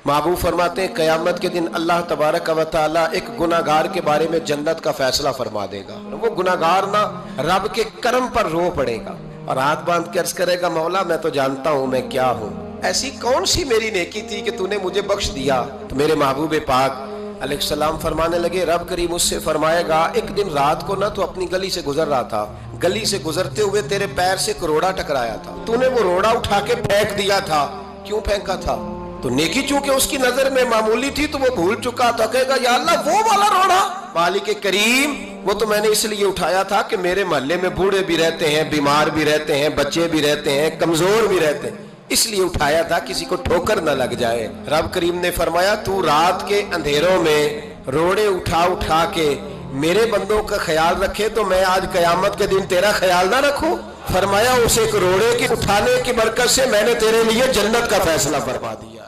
महबूब फरमाते हैं क़यामत के दिन अल्लाह तबारक व तआला एक गुनाहगार के बारे में जन्नत का फैसला फरमा देगा। वो गुनाहगार ना रब के करम पर रो पड़ेगा और हाथ बांध के अर्ज करेगा, मौला मैं तो जानता हूँ मैं क्या हूँ, ऐसी कौन सी मेरी नेकी थी कि तूने मुझे बख्श दिया। तो मेरे महबूब पाक अलैहिस्सलाम फरमाने लगे, रब करीम उससे फरमाएगा, एक दिन रात को ना तो अपनी गली से गुजर रहा था, गली से गुजरते हुए तेरे पैर से एक रोड़ा टकराया था, तूने वो रोड़ा उठा के फेंक दिया था। क्यों फेंका था? तो नेकी चूंकि उसकी नजर में मामूली थी तो वो भूल चुका था, कहेगा या अल्लाह वो वाला रोड़ा मालिक करीम वो तो मैंने इसलिए उठाया था कि मेरे मोहल्ले में बूढ़े भी रहते हैं, बीमार भी रहते हैं, बच्चे भी रहते हैं, कमजोर भी रहते हैं, इसलिए उठाया था किसी को ठोकर न लग जाए। रब करीम ने फरमाया तू रात के अंधेरों में रोड़े उठा उठा के मेरे बंदों का ख्याल रखे तो मैं आज कयामत के दिन तेरा ख्याल ना रखूं। फरमाया उस एक रोड़े के उठाने की बरकत से मैंने तेरे लिए जन्नत का फैसला फरमा दिया।